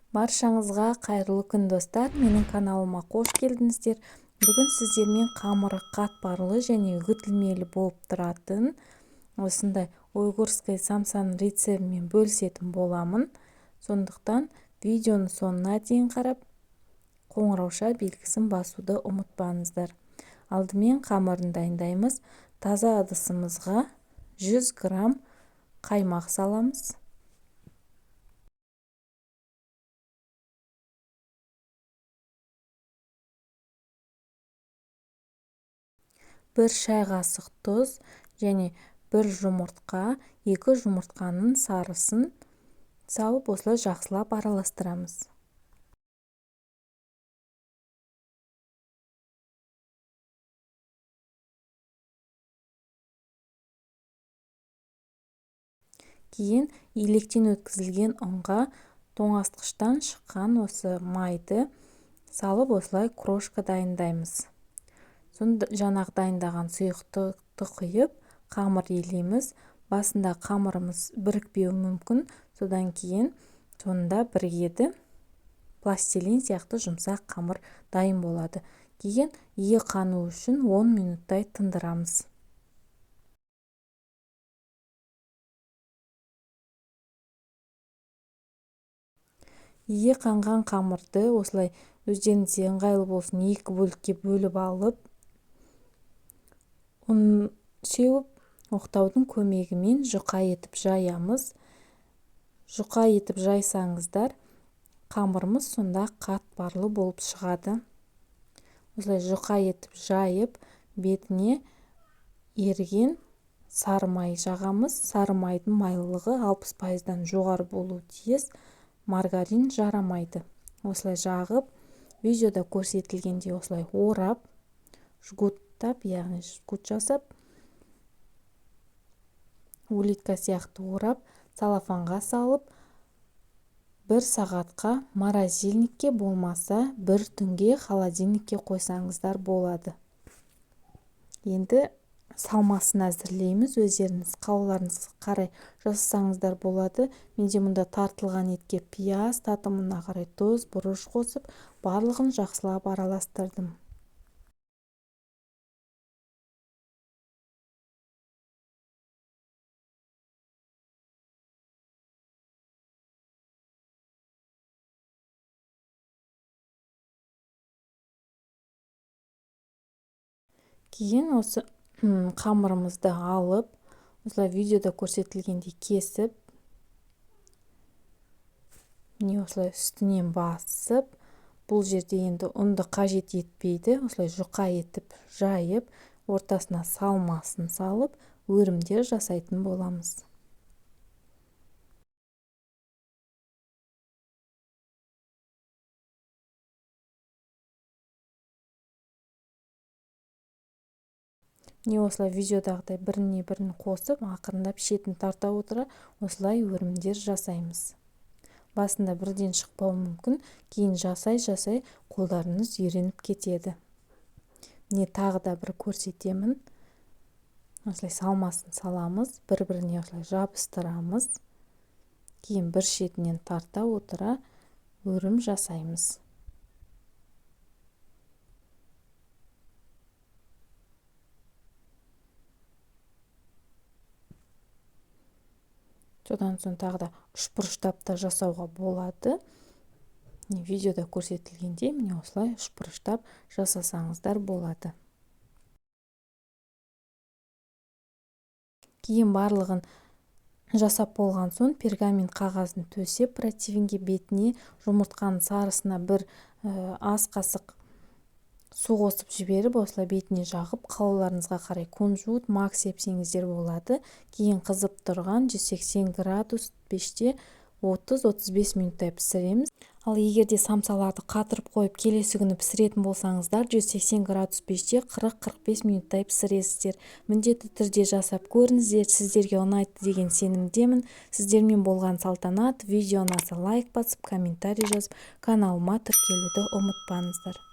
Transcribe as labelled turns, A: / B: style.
A: Баршаңызға қайырлы күн достар, менің каналыма қош келдіңіздер. Бүгін сіздермен қамыры қатпарлы және үгітілмелі болып тұратын осындай ойғырская самсаның рецебімен бөлісетін боламын. Сондықтан видеоны соңына дейін қарап, қоңырауша белгісін басуды ұмытпаңыздар. Алдымен қамырын дайындаймыз. Таза ыдысымызға 100 грамм қаймақ саламыз. 1 шай қасық тұз және 1 жұмыртқа, 2 жұмыртқаның сарысын салып, осылай жақсылап араластырамыз. Кейін електен өткізілген ұнға тоңазытқыштан шыққан осы майды салып, осылай крошка дайындаймыз. Сонда жаңағы дайындаған сұйықтықты құйып, қамыр елейміз. Басында қамырымыз бірікпеуі мүмкін, содан кейін соңында бірігеді. Пластилин сияқты жұмсақ қамыр дайын болады. Кейін иі қану үшін 10 минуттай тындырамыз. Иі қанған қамырды осылай өздеріңізге ыңғайлы болсын 2 бөлікке бөліп алып, ұн сеуіп, оқтаудың көмегімен жұқа етіп жаямыз. Жұқа етіп жайсаңыздар, қамырымыз сонда қатпарлы болып шығады. Осылай жұқа етіп жайып, бетіне еріген сары май жағамыз. Сары майдың майлылығы 60%-дан жоғары болуы тиіс. Маргарин жарамайды. Осылай жағып, видеода көрсетілгендей осылай орап, жгуттап, яғни жгут жасап, улитка сияқты орап, целлофанға салып, 1 сағатқа морозильникке болмаса 1 түнге холодильникке қойсаңыздар болады. Енді салмасын әзірлейміз. Өздеріңіз қалауларыңызға қарай жасасаңыздар болады. Менде мұнда тартылған етке пияз, татымына қарай тұз, бұрыш қосып, барлығын жақсылап араластырдым. Кейін осы қамырымызды алып, осылай видеода көрсетілгендей кесіп, осылай үстінен басып, бұл жерде енді ұнды қажет етпейді. Осылай жұқа етіп жайып, ортасына салмасын салып, өрімдер жасайтын боламыз. Осылай видеодағыдай біріне-бірін қосып, ақырындап шетін тарта отыра, осылай өрімдер жасаймыз. Басында бірден шықпауы мүмкін, кейін жасай-жасай қолдарыңыз үйреніп кетеді. Тағы да бір көрсетемін. Осылай салмасын саламыз, бір-біріне осылай жабыстырамыз. Кейін бір шетінен тарта отыра өрім жасаймыз. Содан соң тағы да үшбұрыштап та жасауға болады. Видеода көрсетілгендей, осылай үшбұрыштап жасасаңыздар болады. Кейін барлығын жасап болған соң пергамент қағазын төсеп, противенге бетіне жұмыртқаның сарысына 1 ас қасық су қосып жіберіп, осылай бетіне жағып, қалауларыңызға қарай кунжут, мак сепсеңіздер болады. Кейін қызып тұрған 180 градус пеште 30-35 минуттай пісіреміз. Ал егерде самсаларды қатырып қойып, келесі күні пісіретін болсаңыздар, 180 градус пеште 40-45 минуттай пісіресіздер. Міндетті түрде жасап көріңіздер, сіздерге ұнайды деген сенімдемін. Сіздермен болған салтанат. Видеоны лайк басып, комментарий жазып, каналыма тіркелуді ұмытпаңыздар.